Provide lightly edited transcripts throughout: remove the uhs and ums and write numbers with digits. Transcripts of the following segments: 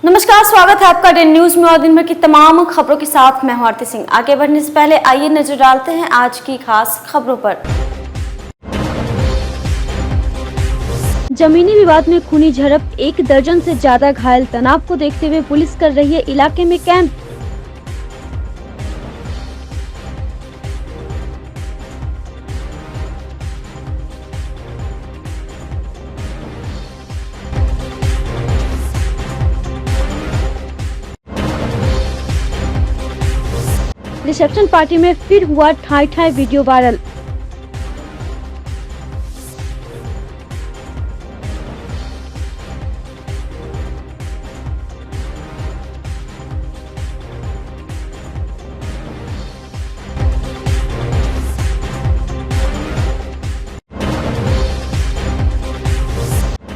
नमस्कार, स्वागत है आपका डे न्यूज में और दिन भर की तमाम खबरों के साथ मैं हूं आरती सिंह। आगे बढ़ने से पहले आइए नजर डालते हैं आज की खास खबरों पर। जमीनी विवाद में खूनी झड़प, 1 दर्जन से ज्यादा घायल। तनाव को देखते हुए पुलिस कर रही है इलाके में कैंप। रिसेप्शन पार्टी में फिर हुआ ठाई ठाई वीडियो वायरल।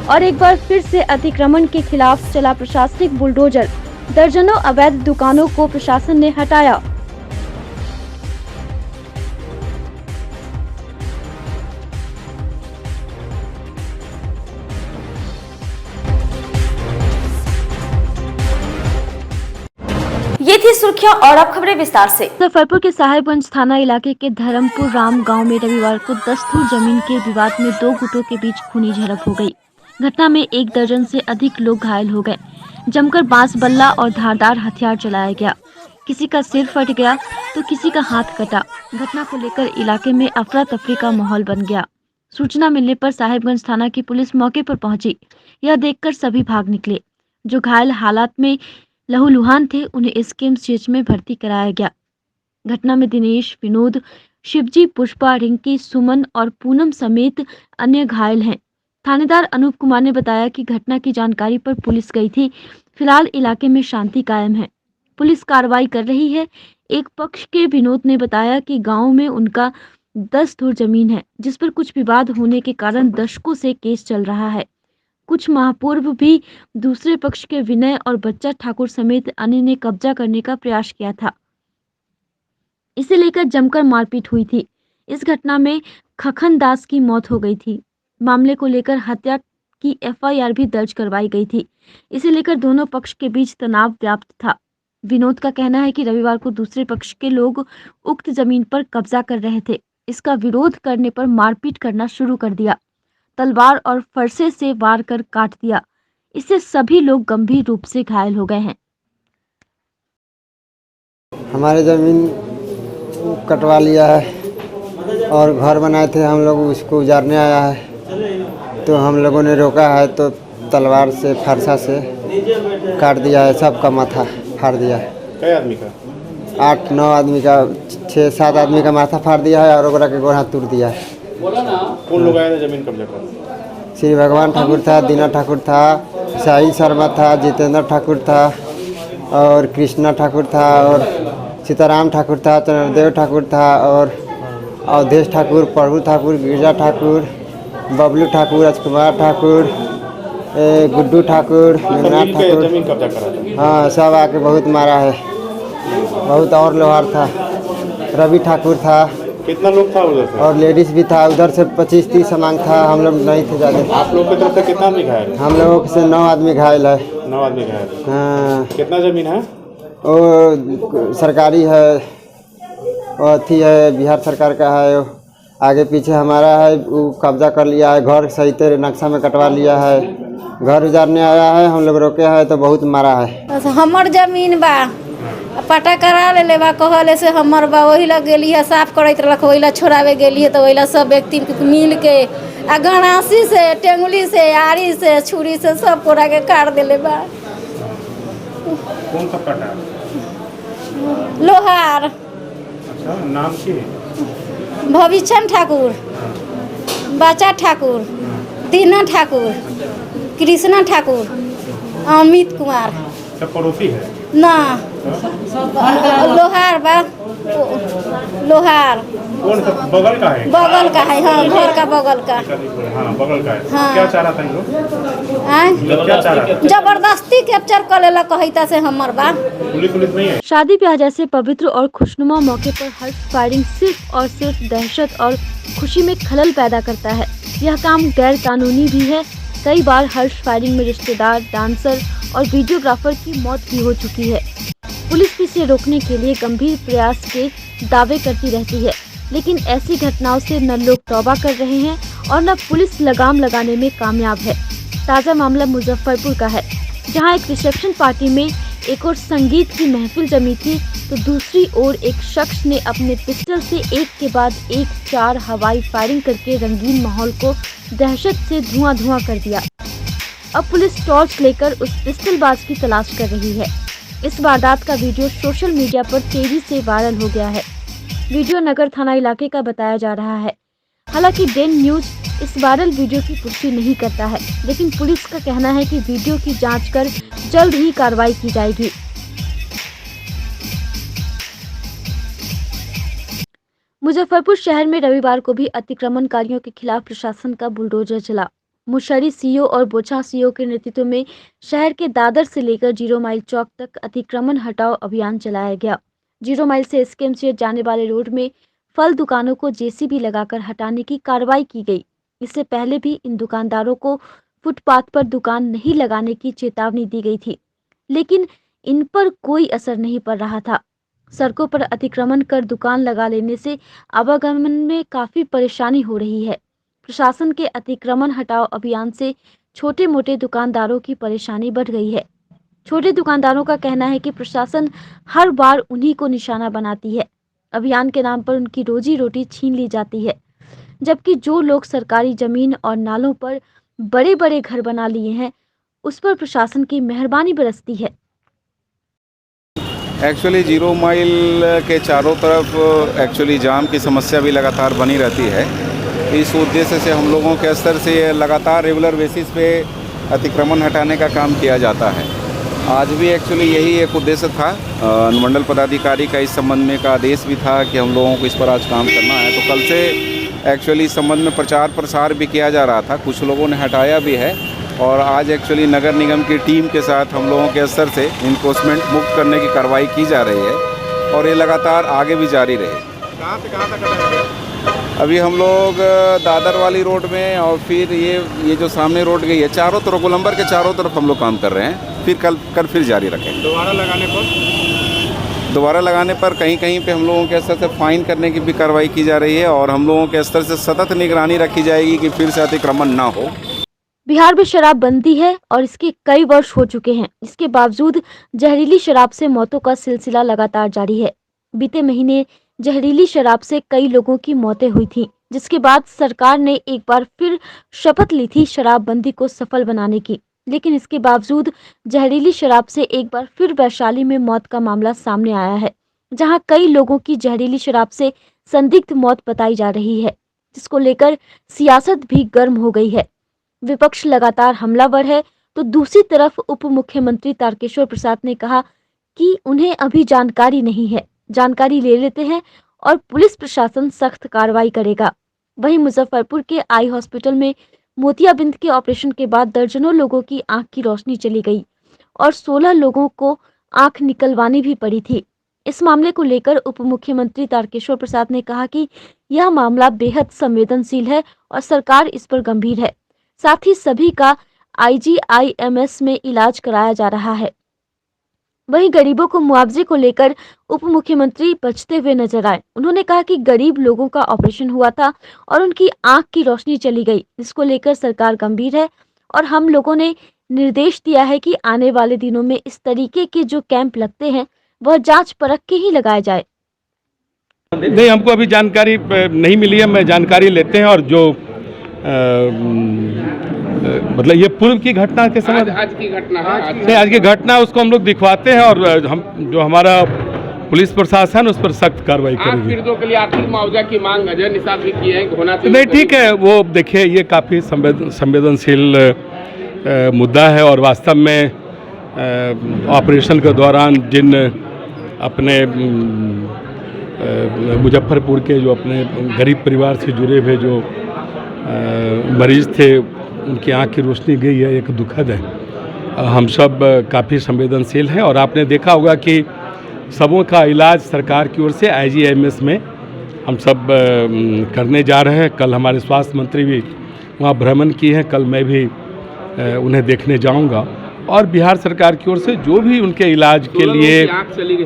और एक बार फिर से अतिक्रमण के खिलाफ चला प्रशासनिक बुलडोजर। दर्जनों अवैध दुकानों को प्रशासन ने हटाया। ये थी सुर्खियां और अब खबरें विस्तार से। मुजफ्फरपुर के साहेबगंज थाना इलाके के धर्मपुर राम गांव में रविवार को 10 धुर जमीन के विवाद में 2 गुटों के बीच खूनी झड़प हो गई। घटना में 1 दर्जन से अधिक लोग घायल हो गए। जमकर बांस बल्ला और धारदार हथियार चलाया गया। किसी का सिर फट गया तो किसी का हाथ कटा। घटना को लेकर इलाके में अफरा तफरी का माहौल बन गया। सूचना मिलने पर साहेबगंज थाना की पुलिस मौके पर पहुंची। यह देखकर सभी भाग निकले। जो घायल हालात में लहूलुहान थे उन्हें एसकेएमसीएच में भर्ती कराया गया। घटना में दिनेश, विनोद, शिवजी, पुष्पा, रिंकी, सुमन और पूनम समेत अन्य घायल हैं। थानेदार अनूप कुमार ने बताया कि घटना की जानकारी पर पुलिस गई थी। फिलहाल इलाके में शांति कायम है। पुलिस कार्रवाई कर रही है। एक पक्ष के विनोद ने बताया कि गांव में उनका 10 धुर जमीन है, जिस पर कुछ विवाद होने के कारण दशकों से केस चल रहा है। कुछ माह पूर्व भी दूसरे पक्ष के विनय और बच्चा ठाकुर समेत अन्य ने कब्जा करने का प्रयास किया था। इसे लेकर जमकर मारपीट हुई थी। इस घटना में खखन दास की मौत हो गई थी। मामले को लेकर हत्या की एफआईआर भी दर्ज करवाई गई थी। इसे लेकर दोनों पक्ष के बीच तनाव व्याप्त था। विनोद का कहना है कि रविवार को दूसरे पक्ष के लोग उक्त जमीन पर कब्जा कर रहे थे। इसका विरोध करने पर मारपीट करना शुरू कर दिया। तलवार और फरसे से वार कर काट दिया। इससे सभी लोग गंभीर रूप से घायल हो गए हैं। हमारे जमीन कटवा लिया है और घर बनाए थे हम लोग, उसको उजाड़ने आया है। तो हम लोगों ने रोका है तो तलवार से फरसा से काट दिया है। सबका माथा फाड़ दिया है। कई आदमी का? 8-9 आदमी का, 6-7 आदमी का माथा फाड़ दिया है और ओकरा के गोड़ हाथ तोड़ दिया है। कौन लोग आए थे जमीन कब्जा कर? श्री भगवान ठाकुर था, दीना ठाकुर था, साहिल शर्मा था, जितेंद्र ठाकुर था और कृष्णा ठाकुर था और सीताराम ठाकुर था, चंद्रदेव ठाकुर था और अवधेश ठाकुर, प्रभु ठाकुर, गिरजा ठाकुर, बबलू ठाकुर, राजकुमार ठाकुर, गुड्डू ठाकुर, मेघनाथ ठाकुर। जमीन कब्जा करा था? हाँ, सब आके बहुत मारा है। बहुत और लोहार था, रवि ठाकुर था। कितना लोग था उधर से? और लेडीज भी था। उधर से 25-30 समांग था। हम लोग नहीं थे ज़्यादा। आप लोग की तरफ से कितना आदमी घायल? हम लोगों से 9 आदमी घायल है। 9 आदमी घायल। हाँ। कितना जमीन है? वो सरकारी है, वो अथी है, बिहार सरकार का है। आगे पीछे हमारा है, वो कब्जा कर लिया है। घर सही तेरे नक्शा में कटवा लिया है। घर उजाड़ने आया है, हम लोग रोके हैं तो बहुत मारा है। हमर जमीन बा, पटा करा ले बा, कहले से हमर बा, वही लग गेली है, साफ करत रहलक, वही ला छोड़ावे गेली है। तो वही ला सब व्यक्ति मिल के आ गणासी से, टेंगुली से, आरी से, छुरी से सब कोड़ा के काट देले बा। कौन सा काटा? लोहार। अच्छा, नाम की? भविष्यन ठाकुर, बच्चा ठाकुर, दीना ठाकुर, कृष्णा ठाकुर, अमित कुमार। सब पड़ोसी है ना? लोहार बा, लोहार। कौन सा? बगल का है? बगल का है, हाँ, घर का बगल का। हाँ, बगल का है। हाँ। क्या चाह रहा था लोग? क्या चाह रहा था? जबरदस्ती कैप्चर कर लेला कहता से हमर बा। पुलिस नहीं है? शादी ब्याह जैसे पवित्र और खुशनुमा मौके पर हर्ष फायरिंग सिर्फ और सिर्फ दहशत और खुशी में खलल पैदा करता है। यह काम गैर कानूनी भी है। कई बार हर्ष फायरिंग में रिश्तेदार, डांसर और वीडियोग्राफर की मौत भी हो चुकी है। पुलिस भी इसे रोकने के लिए गंभीर प्रयास के दावे करती रहती है, लेकिन ऐसी घटनाओं से न लोग तौबा कर रहे हैं और न पुलिस लगाम लगाने में कामयाब है। ताज़ा मामला मुजफ्फरपुर का है, जहां एक रिसेप्शन पार्टी में एक और संगीत की महफिल जमी थी, तो दूसरी ओर एक शख्स ने अपने पिस्टल से एक के बाद एक 4 हवाई फायरिंग करके रंगीन माहौल को दहशत से धुआं कर दिया। अब पुलिस टॉर्च लेकर उस पिस्टलबाज की तलाश कर रही है। इस वारदात का वीडियो सोशल मीडिया पर तेजी से वायरल हो गया है। वीडियो नगर थाना इलाके का बताया जा रहा है। हालांकि डेन न्यूज इस वायरल वीडियो की पुष्टि नहीं करता है, लेकिन पुलिस का कहना है कि वीडियो की जांच कर जल्द ही कार्रवाई की जाएगी। मुजफ्फरपुर शहर में रविवार को भी अतिक्रमणकारियों के खिलाफ प्रशासन का बुलडोजर चला। मुशर्री सीओ और बोचा सीओ के नेतृत्व में शहर के दादर से लेकर 0 माइल चौक तक अतिक्रमण हटाओ अभियान चलाया गया। 0 माइल से एसकेएमसीएच जाने वाले रोड में फल दुकानों को जेसीबी लगाकर हटाने की कार्रवाई की गई। इससे पहले भी इन दुकानदारों को फुटपाथ पर दुकान नहीं लगाने की चेतावनी दी गई थी, लेकिन इन पर कोई असर नहीं पड़ रहा था। सड़कों पर अतिक्रमण कर दुकान लगा लेने से आवागमन में काफी परेशानी हो रही है। प्रशासन के अतिक्रमण हटाओ अभियान से छोटे मोटे दुकानदारों की परेशानी बढ़ गई है। छोटे दुकानदारों का कहना है कि प्रशासन हर बार उन्हीं को निशाना बनाती है। अभियान के नाम पर उनकी रोजी रोटी छीन ली जाती है, जबकि जो लोग सरकारी जमीन और नालों पर बड़े बड़े घर बना लिए हैं, उस पर प्रशासन की मेहरबानी बरसती है। एक्चुअली 0 माइल के चारों तरफ एक्चुअली जाम की समस्या भी लगातार बनी रहती है। इस उद्देश्य से हम लोगों के स्तर से लगातार रेगुलर बेसिस पे अतिक्रमण हटाने का काम किया जाता है। आज भी एक्चुअली यही एक उद्देश्य था। अनुमंडल पदाधिकारी का इस संबंध में एक आदेश भी था कि हम लोगों को इस पर आज काम करना है। तो कल से एक्चुअली इस संबंध में प्रचार प्रसार भी किया जा रहा था। कुछ लोगों ने हटाया भी है और आज एक्चुअली नगर निगम की टीम के साथ हम लोगों के स्तर से इन्फोर्समेंट मुक्त करने की कार्रवाई की जा रही है और ये लगातार आगे भी जारी रहे। कहाँ से कहाँ तक? अभी हम लोग दादर वाली रोड में और फिर ये जो सामने रोड गई है, चारों तरफ गोलंबर के चारों तरफ हम लोग काम कर रहे हैं। फिर कल फिर जारी रखेंगे। दोबारा लगाने पर कहीं कहीं पे हम लोगों के स्तर से फाइन करने की भी कार्रवाई की जा रही है और हम लोगों के स्तर से सतत निगरानी रखी जाएगी कि फिर से अतिक्रमण ना हो। बिहार में शराब बंदी है और इसके कई वर्ष हो चुके हैं। इसके बावजूद जहरीली शराब से मौतों का सिलसिला लगातार जारी है। बीते महीने जहरीली शराब से कई लोगों की मौतें हुई थी, जिसके बाद सरकार ने एक बार फिर शपथ ली थी शराबबंदी को सफल बनाने की। लेकिन इसके बावजूद जहरीली शराब से एक बार फिर वैशाली में मौत का मामला सामने आया है, जहां कई लोगों की जहरीली शराब से संदिग्ध मौत बताई जा रही है, जिसको लेकर सियासत भी गर्म हो गई है। विपक्ष लगातार हमलावर है, तो दूसरी तरफ उप मुख्यमंत्री तारकेश्वर प्रसाद ने कहा कि उन्हें अभी जानकारी नहीं है, जानकारी ले लेते हैं और पुलिस प्रशासन सख्त कार्रवाई करेगा। वहीं मुजफ्फरपुर के आई हॉस्पिटल में मोतियाबिंद के ऑपरेशन के बाद दर्जनों लोगों की आंख की रोशनी चली गई और 16 लोगों को आंख निकलवानी भी पड़ी थी। इस मामले को लेकर उप मुख्यमंत्री तारकेश्वर प्रसाद ने कहा कि यह मामला बेहद संवेदनशील है और सरकार इस पर गंभीर है। साथ ही सभी का IGIMS में इलाज कराया जा रहा है। वहीं गरीबों को मुआवजे को लेकर उप मुख्यमंत्री बचते हुए नजर आए। उन्होंने कहा कि गरीब लोगों का ऑपरेशन हुआ था और उनकी आंख की रोशनी चली गई। इसको लेकर सरकार गंभीर है और हम लोगों ने निर्देश दिया है कि आने वाले दिनों में इस तरीके के जो कैंप लगते हैं वह जांच परख के ही लगाए जाए। नहीं, हमको अभी जानकारी नहीं मिली है। मैं जानकारी लेते हैं और जो मतलब ये पूर्व की घटना के समय आज की घटना है, नहीं आज की घटना उसको हम लोग दिखवाते हैं और हम जो हमारा पुलिस प्रशासन उस पर सख्त कार्रवाई करेगी। पीड़ितों के लिए आर्थिक मुआवजा की मांग अजय निषाद भी की है, होना चाहिए। नहीं ठीक है, वो देखिए ये काफ़ी संवेदनशील मुद्दा है और वास्तव में ऑपरेशन के दौरान जिन अपने मुजफ्फरपुर के जो अपने गरीब परिवार से जुड़े हुए जो मरीज थे उनकी आँख की रोशनी गई है, एक दुखद है। हम सब काफ़ी संवेदनशील हैं और आपने देखा होगा कि सबों का इलाज सरकार की ओर से IGIMS में हम सब करने जा रहे हैं। कल हमारे स्वास्थ्य मंत्री भी वहाँ भ्रमण किए हैं, कल मैं भी उन्हें देखने जाऊंगा और बिहार सरकार की ओर से जो भी उनके इलाज के लिए,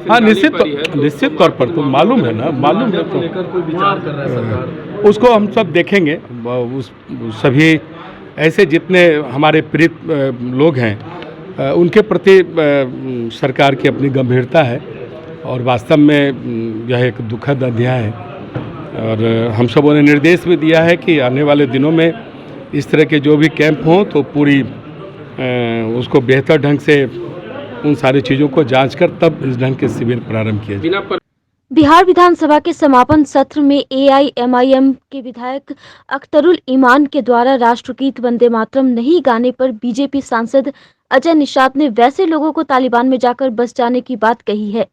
हाँ निश्चित तौर पर तो मालूम है ना, मालूम है तो उसको हम सब देखेंगे। उस सभी ऐसे जितने हमारे पीड़ित लोग हैं उनके प्रति सरकार की अपनी गंभीरता है और वास्तव में यह एक दुखद अध्याय है। और हम सबों ने निर्देश भी दिया है कि आने वाले दिनों में इस तरह के जो भी कैंप हों तो पूरी उसको बेहतर ढंग से उन सारी चीज़ों को जांच कर तब इस ढंग के शिविर प्रारंभ किए जाए। बिहार विधानसभा के समापन सत्र में AIMIM के विधायक अख्तरुल ईमान के द्वारा राष्ट्रगीत वंदे मातरम नहीं गाने पर बीजेपी सांसद अजय निषाद ने वैसे लोगों को तालिबान में जाकर बस जाने की बात कही है।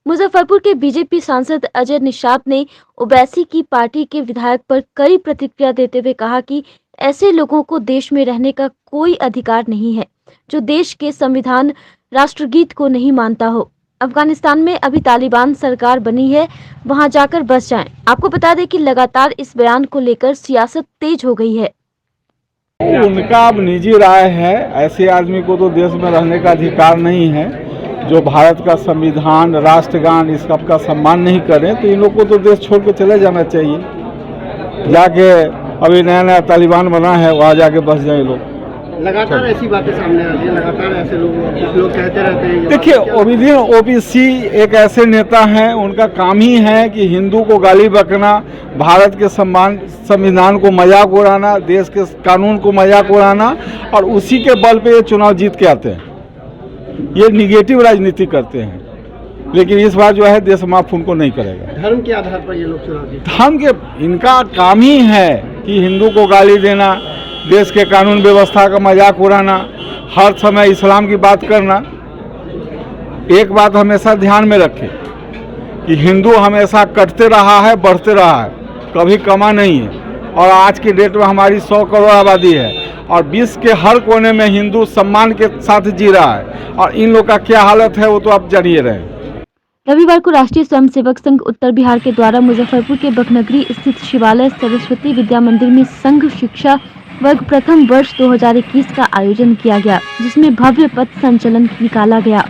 मुजफ्फरपुर के बीजेपी सांसद अजय निषाद ने ओवैसी की पार्टी के विधायक पर कड़ी प्रतिक्रिया देते हुए कहा कि ऐसे लोगों को देश में रहने का कोई अधिकार नहीं है जो देश के संविधान राष्ट्रगीत को नहीं मानता हो। अफगानिस्तान में अभी तालिबान सरकार बनी है, वहां जाकर बस जाएं। आपको बता दें कि लगातार इस बयान को लेकर सियासत तेज हो गई है। उनका अब निजी राय है। ऐसे आदमी को तो देश में रहने का अधिकार नहीं है जो भारत का संविधान, राष्ट्रगान, इस सबका सम्मान नहीं करें। तो इन लोग को तो देश छोड़ के चले जाना चाहिए। जाके अभी नया नया तालिबान बना है, वहाँ जाके बस जाए लोग। लगातार ऐसी बातें सामने आ रही है, लगातार ऐसे लोग कहते रहते हैं। देखिए, ओबीसी एक ऐसे नेता हैं, उनका काम ही है कि हिंदू को गाली बकना, भारत के संविधान को मजाक उड़ाना, देश के कानून को मजाक उड़ाना, और उसी के बल पे ये चुनाव जीत के आते हैं। ये निगेटिव राजनीति करते हैं। लेकिन इस बार जो है देश माफ उनको नहीं करेगा। धर्म के आधार पर ये लोग चुनाव जीते। धर्म के इनका काम ही है कि हिंदू को गाली देना, देश के कानून व्यवस्था का मजाक उड़ाना, हर समय इस्लाम की बात करना। एक बात हमेशा ध्यान में रखें कि हिंदू हमेशा कटते रहा है, बढ़ते रहा है, कभी कमा नहीं है। और आज की डेट में हमारी 100 करोड़ आबादी है और विश्व के हर कोने में हिंदू सम्मान के साथ जी रहा है। और इन लोग का क्या हालत है वो तो आप जानिए रहे। रविवार को राष्ट्रीय स्वयंसेवक संघ उत्तर बिहार के द्वारा मुजफ्फरपुर के बखनगरी स्थित शिवालय सरस्वती विद्या मंदिर में संघ शिक्षा वर्ग प्रथम वर्ष 2021 का आयोजन किया गया, जिसमें भव्य पथ संचलन निकाला गया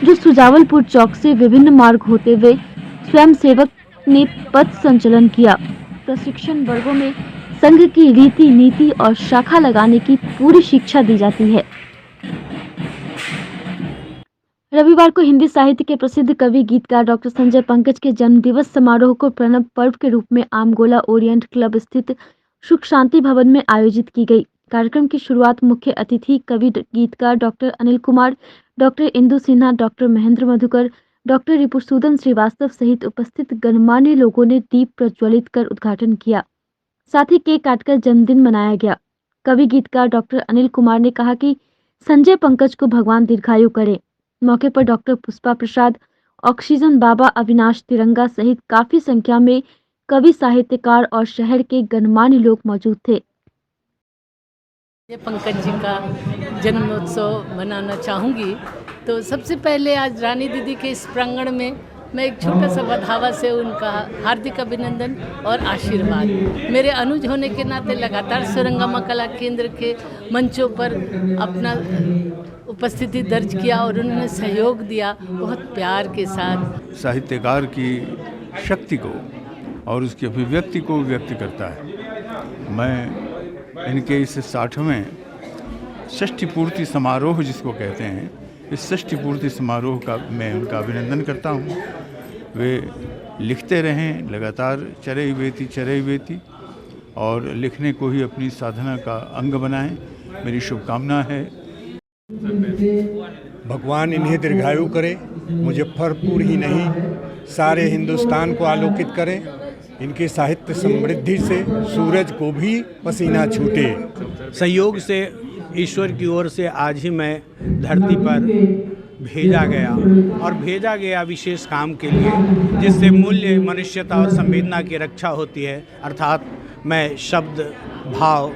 जो सुजावलपुर चौक से विभिन्न मार्ग होते हुए स्वयंसेवक ने पथ संचलन किया। प्रशिक्षण वर्गों में संघ की रीति नीति और शाखा लगाने की पूरी शिक्षा दी जाती है। रविवार को हिंदी साहित्य के प्रसिद्ध कवि गीतकार डॉक्टर संजय पंकज के जन्मदिवस समारोह को प्रणब पर्व के रूप में आमगोला ओरिएंट क्लब स्थित सुख शांति भवन में आयोजित की गई। कार्यक्रम की शुरुआत मुख्य अतिथि कवि गीतकार doctor Anil Kumar, doctor Indu Sinha, doctor Mahendra Madhukar, doctor Ripusudan Srivastava सहित उपस्थित गणमान्य लोगों ने दीप प्रज्वलित कर उद्घाटन किया। साथ ही केक काटकर जन्मदिन मनाया गया। कवि गीतकार डॉक्टर अनिल कुमार ने कहा कि संजय पंकज को भगवान दीर्घायु करे। मौके पर डॉक्टर पुष्पा प्रसाद, ऑक्सीजन बाबा, अविनाश तिरंगा सहित काफी संख्या में कवि, साहित्यकार और शहर के गणमान्य लोग मौजूद थे। पंकज जी का जन्मोत्सव मनाना चाहूँगी तो सबसे पहले आज रानी दीदी के इस प्रांगण में मैं एक छोटा सा बधावा से उनका हार्दिक अभिनंदन और आशीर्वाद। मेरे अनुज होने के नाते लगातार सुरंगमा कला केंद्र के मंचों पर अपना उपस्थिति दर्ज किया और उन्होंने सहयोग दिया बहुत प्यार के साथ। साहित्यकार की शक्ति को और उसकी अभिव्यक्ति को व्यक्त करता है। मैं इनके इस 60वें षष्ठी पूर्ति समारोह जिसको कहते हैं, इस षष्ठी पूर्ति समारोह का मैं उनका अभिनंदन करता हूँ। वे लिखते रहें, लगातार चरई बेती और लिखने को ही अपनी साधना का अंग बनाएं। मेरी शुभकामना है। भगवान इन्हें दीर्घायु करे, मुजफ्फरपुर ही नहीं सारे हिंदुस्तान को आलोकित करें। इनकी साहित्य समृद्धि से सूरज को भी पसीना छूटे। संयोग से ईश्वर की ओर से आज ही मैं धरती पर भेजा गया विशेष काम के लिए, जिससे मूल्य, मनुष्यता और संवेदना की रक्षा होती है। अर्थात मैं शब्द, भाव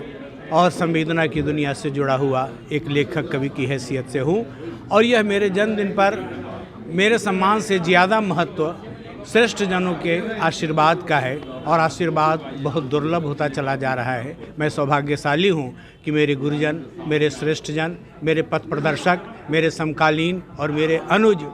और संवेदना की दुनिया से जुड़ा हुआ एक लेखक कवि की हैसियत से हूँ। और यह मेरे जन्मदिन पर मेरे सम्मान से ज़्यादा महत्व श्रेष्ठ जनों के आशीर्वाद का है और आशीर्वाद बहुत दुर्लभ होता चला जा रहा है। मैं सौभाग्यशाली हूँ कि मेरे गुरुजन, मेरे श्रेष्ठ जन, मेरे पथ प्रदर्शक, मेरे समकालीन और मेरे अनुज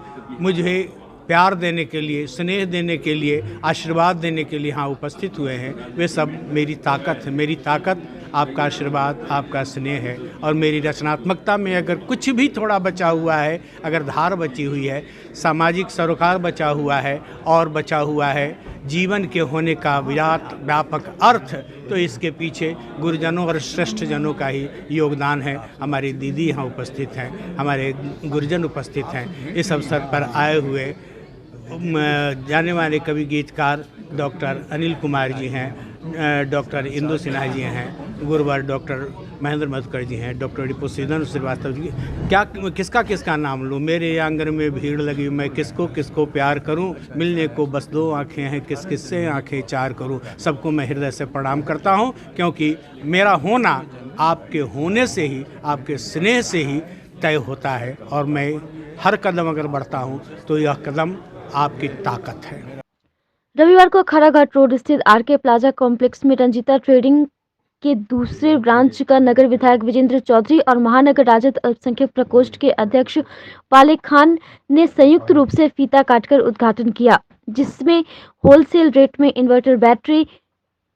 मुझे प्यार देने के लिए, स्नेह देने के लिए, आशीर्वाद देने के लिए यहाँ उपस्थित हुए हैं। वे सब मेरी ताकत है। मेरी ताकत आपका आशीर्वाद, आपका स्नेह है। और मेरी रचनात्मकता में अगर कुछ भी थोड़ा बचा हुआ है, अगर धार बची हुई है, सामाजिक सरोकार बचा हुआ है और बचा हुआ है जीवन के होने का व्यापक अर्थ, तो इसके पीछे गुरुजनों और श्रेष्ठ जनों का ही योगदान है। हमारी दीदी यहाँ उपस्थित हैं, हमारे गुरुजन उपस्थित हैं। इस अवसर पर आए हुए जाने माने कवि गीतकार डॉक्टर अनिल कुमार जी हैं, डॉक्टर इंदु सिन्हा जी हैं, गुरुवर डॉक्टर महेंद्र मधुकर जी हैं, डॉक्टर रिपुसीधर श्रीवास्तव जी। क्या किसका नाम लूँ? मेरे आंगन में भीड़ लगी, मैं किसको किसको प्यार करूं, मिलने को बस दो आंखें हैं, किस किससे आंखें चार करूं। सबको मैं हृदय से प्रणाम करता हूं, क्योंकि मेरा होना आपके होने से ही, आपके स्नेह से ही तय होता है। और मैं हर कदम अगर बढ़ता हूं तो यह कदम आपकी ताकत है। रविवार को खराघाट रोड स्थित आरके प्लाजा कॉम्प्लेक्स में रंजीता ट्रेडिंग के दूसरे ब्रांच का नगर विधायक विजेंद्र चौधरी और महानगर राजद अल्पसंख्यक प्रकोष्ठ के अध्यक्ष पाले खान ने संयुक्त रूप से फीता काटकर उद्घाटन किया, जिसमें होलसेल रेट में inverter battery,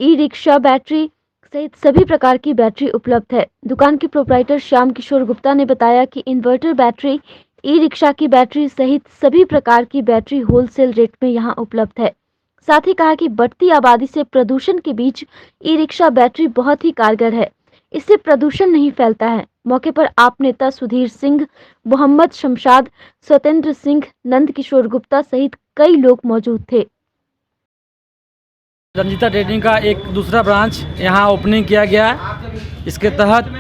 e rickshaw battery सहित सभी प्रकार की बैटरी उपलब्ध है। दुकान के प्रोप्राइटर श्याम किशोर गुप्ता ने बताया कि इन्वर्टर बैटरी, ई रिक्शा की बैटरी सहित सभी प्रकार की बैटरी होलसेल रेट में यहां उपलब्ध है। साथ ही कहा कि बढ़ती आबादी से प्रदूषण के बीच ई रिक्शा बैटरी बहुत ही कारगर है, इससे प्रदूषण नहीं फैलता है। मौके पर आप नेता सुधीर सिंह, मोहम्मद शमशाद, स्वतेंद्र सिंह, नंद किशोर गुप्ता सहित कई लोग मौजूद थे। रंजीता ट्रेडिंग का एक दूसरा ब्रांच यहां ओपनिंग किया गया। इसके तहत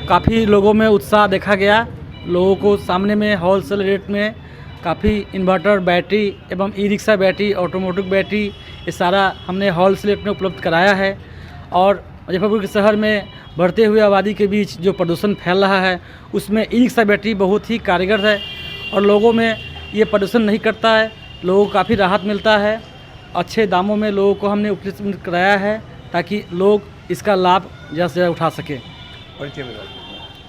काफ़ी लोगों में उत्साह देखा गया। लोगों को सामने में होलसेल रेट में काफ़ी इन्वर्टर बैटरी एवं e rickshaw battery, automotive battery, ये सारा हमने होलसेल रेट में उपलब्ध कराया है। और मुजफ्फरपुर के शहर में बढ़ते हुए आबादी के बीच जो प्रदूषण फैल रहा है, उसमें ई रिक्शा बैटरी बहुत ही कारगर है और लोगों में ये प्रदूषण नहीं करता है। लोगों को काफ़ी राहत मिलता है। अच्छे दामों में लोगों को हमने उपलब्ध कराया है ताकि लोग इसका लाभ ज़्यादा से ज़्यादा उठा सकें।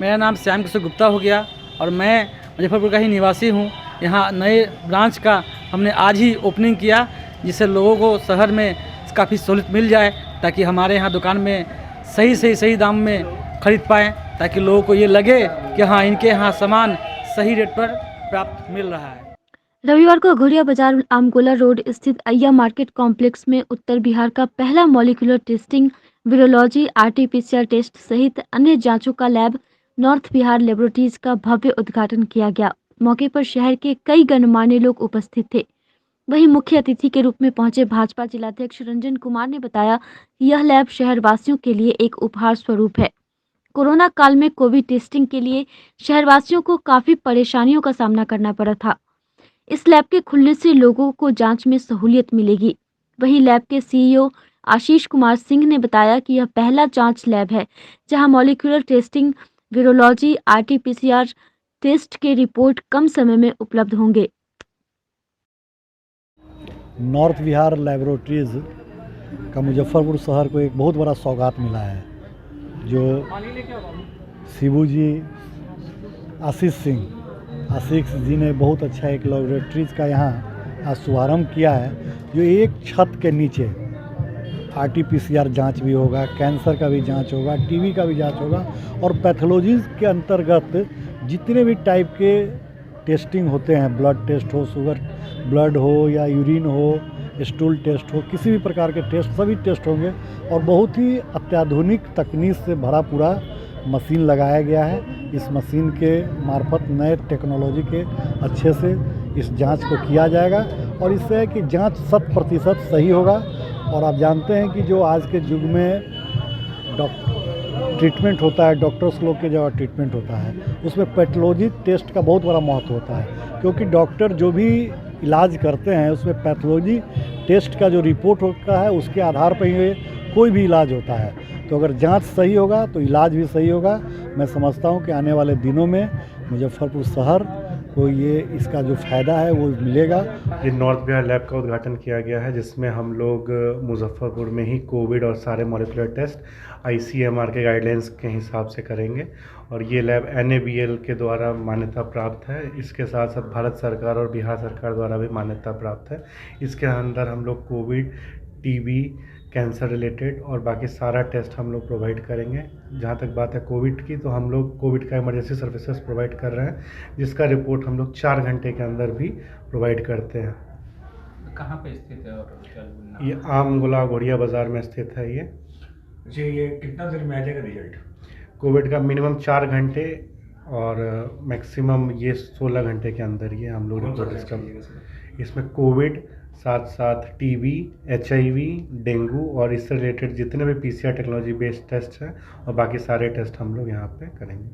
मेरा नाम श्याम किशोर गुप्ता हो गया और मैं मुजफ्फरपुर का ही निवासी हूँ। यहाँ नए ब्रांच का हमने आज ही ओपनिंग किया, जिससे लोगों को शहर में काफ़ी सहूलियत मिल जाए, ताकि हमारे यहाँ दुकान में सही दाम में खरीद पाएँ, ताकि लोगों को ये लगे कि हाँ, इनके यहाँ सामान सही रेट पर प्राप्त मिल रहा है। रविवार को घोड़िया बाजार आमगोला रोड स्थित अय्या मार्केट कॉम्प्लेक्स में उत्तर बिहार का पहला molecular testing, virology, RT PCR test सहित अन्य जांचों का लैब नॉर्थ बिहार लेबोरेटरीज का भव्य उद्घाटन किया गया। मौके पर शहर के कई गणमान्य लोग उपस्थित थे। वहीं मुख्य अतिथि के रूप में पहुंचे भाजपा जिलाध्यक्ष रंजन कुमार ने बताया कि यह लैब शहरवासियों के लिए एक उपहार स्वरूप है। कोरोना काल में कोविड टेस्टिंग के लिए शहरवासियों को काफी परेशानियों का सामना करना पड़ा था। इस लैब के खुलने से लोगों को जांच में सहूलियत मिलेगी। वहीं लैब के सीईओ आशीष कुमार सिंह ने बताया कि यह पहला जांच लैब है जहां molecular testing, virology, RT PCR test के रिपोर्ट कम समय में उपलब्ध होंगे। नॉर्थ बिहार लेबोरेटरीज का मुजफ्फरपुर शहर को एक बहुत बड़ा सौगात मिला है, जो शिबू जी, आशीष जी ने बहुत अच्छा एक लेबोरेटरीज का यहाँ आज शुभारम्भ किया है, जो एक छत के नीचे आरटी-पीसीआर जांच भी होगा, कैंसर का भी जांच होगा, टीबी का भी जांच होगा और पैथोलॉजी के अंतर्गत जितने भी टाइप के टेस्टिंग होते हैं, ब्लड टेस्ट हो, शुगर ब्लड हो या यूरिन हो, स्टूल टेस्ट हो, किसी भी प्रकार के टेस्ट, सभी टेस्ट होंगे। और बहुत ही अत्याधुनिक तकनीक से भरा पूरा मशीन लगाया गया है। इस मशीन के मार्फत नए टेक्नोलॉजी के अच्छे से इस जांच को किया जाएगा और इससे है कि जांच 100% सही होगा। और आप जानते हैं कि जो आज के युग में ट्रीटमेंट होता है, डॉक्टर्स लोग के जो ट्रीटमेंट होता है, उसमें पैथोलॉजी टेस्ट का बहुत बड़ा महत्व होता है, क्योंकि डॉक्टर जो भी इलाज करते हैं उसमें पैथोलॉजी टेस्ट का जो रिपोर्ट होता है उसके आधार पर ही कोई भी इलाज होता है। तो अगर जांच सही होगा तो इलाज भी सही होगा। मैं समझता हूं कि आने वाले दिनों में मुजफ्फरपुर शहर को ये इसका जो फ़ायदा है वो मिलेगा। ये नॉर्थ बिहार लैब का उद्घाटन किया गया है, जिसमें हम लोग मुजफ्फरपुर में ही कोविड और सारे मॉलिक्यूलर टेस्ट ICMR के गाइडलाइंस के हिसाब से करेंगे और ये लैब NABL के द्वारा मान्यता प्राप्त है। इसके साथ साथ भारत सरकार और बिहार सरकार द्वारा भी मान्यता प्राप्त है। इसके अंदर हम लोग कोविड, TB, कैंसर रिलेटेड और बाकी सारा टेस्ट हम लोग प्रोवाइड करेंगे। जहाँ तक बात है कोविड की, तो हम लोग कोविड का इमरजेंसी सर्विसेज प्रोवाइड कर रहे हैं, जिसका रिपोर्ट हम लोग 4 घंटे के अंदर भी प्रोवाइड करते हैं। कहाँ पे स्थित है? और ये आम गोला घोड़िया बाज़ार में स्थित है। जी, ये कितना देर में आ जाएगा रिजल्ट? कोविड का मिनिमम 4 घंटे और मैक्सिमम ये 16 घंटे के अंदर ये हम लोग रिपोर्ट इसमें कोविड, साथ साथ TB, HIV, डेंगू और इससे रिलेटेड जितने भी PCR टेक्नोलॉजी बेस्ड टेस्ट हैं और बाकी सारे टेस्ट हम लोग यहाँ पे करेंगे।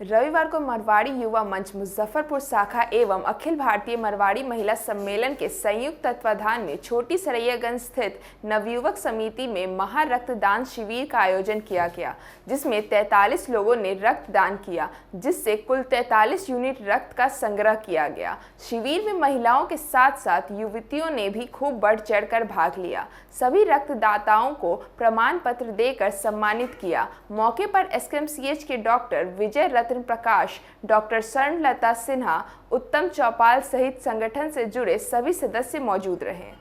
रविवार को मरवाड़ी युवा मंच मुजफ्फरपुर शाखा एवं अखिल भारतीय मरवाड़ी महिला सम्मेलन के संयुक्त तत्वाधान में छोटी सरैयागंज स्थित नवयुवक समिति में महा रक्तदान शिविर का आयोजन किया गया, जिसमें 43 लोगों ने रक्तदान किया, जिससे कुल 43 यूनिट रक्त का संग्रह किया गया। शिविर में महिलाओं के साथ साथ युवतियों ने भी खूब बढ़ चढ़कर भाग लिया। सभी रक्तदाताओं को प्रमाण पत्र देकर सम्मानित किया। मौके पर SKMCH के डॉक्टर विजय रत्न प्रकाश, डॉक्टर स्वर्णलता सिन्हा, उत्तम चौपाल सहित संगठन से जुड़े सभी सदस्य मौजूद रहे।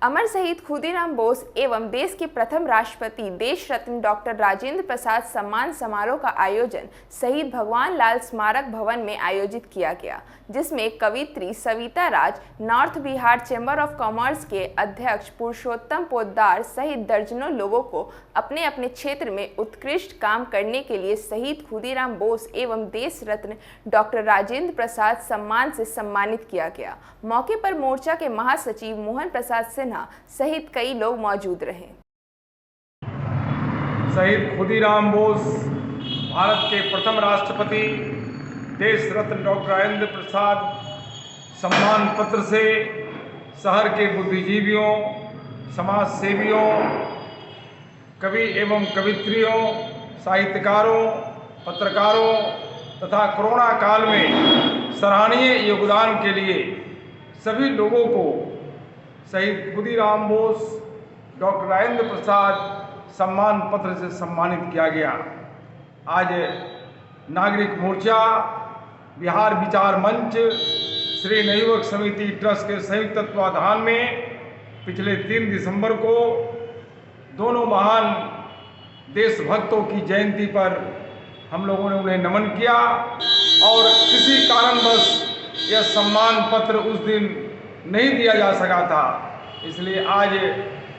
अमर शहीद खुदीराम बोस एवं देश के प्रथम राष्ट्रपति देश रत्न डॉक्टर राजेंद्र प्रसाद सम्मान समारोह का आयोजन शहीद भगवान लाल स्मारक भवन में आयोजित किया गया, जिसमें कवित्री Savita Raj, north Bihar chamber of commerce के अध्यक्ष पुरुषोत्तम पोद्दार सहित दर्जनों लोगों को अपने अपने क्षेत्र में उत्कृष्ट काम करने के लिए शहीद खुदीराम बोस एवं देश रत्न डॉक्टर राजेंद्र प्रसाद सम्मान से सम्मानित किया गया। मौके पर मोर्चा के महासचिव मोहन प्रसाद सिन्हा सहित कई लोग मौजूद रहे। शहीद खुदीराम बोस भारत के प्रथम राष्ट्रपति देश रत्न डॉक्टर राजेंद्र प्रसाद सम्मान पत्र से शहर के बुद्धिजीवियों, समाज सेवियों, कवि एवं कवित्रियों, साहित्यकारों, पत्रकारों तथा कोरोना काल में सराहनीय योगदान के लिए सभी लोगों को शहीद खुदीराम बोस डॉक्टर राजेंद्र प्रसाद सम्मान पत्र से सम्मानित किया गया। आज नागरिक मोर्चा, बिहार विचार मंच, श्री नवयुवक समिति ट्रस्ट के संयुक्त तत्वाधान में पिछले 3 दिसंबर को दोनों महान देशभक्तों की जयंती पर हम लोगों ने उन्हें नमन किया और किसी कारणवश यह सम्मान पत्र उस दिन नहीं दिया जा सका था। इसलिए आज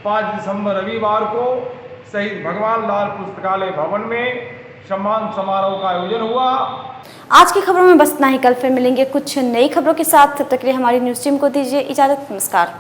5 दिसंबर रविवार को शहीद भगवान लाल पुस्तकालय भवन में सम्मान समारोह का आयोजन हुआ। आज की खबरों में बस इतना ही। कल फिर मिलेंगे कुछ नई खबरों के साथ। तब तक के लिए हमारी न्यूज़ टीम को दीजिए इजाज़त। नमस्कार।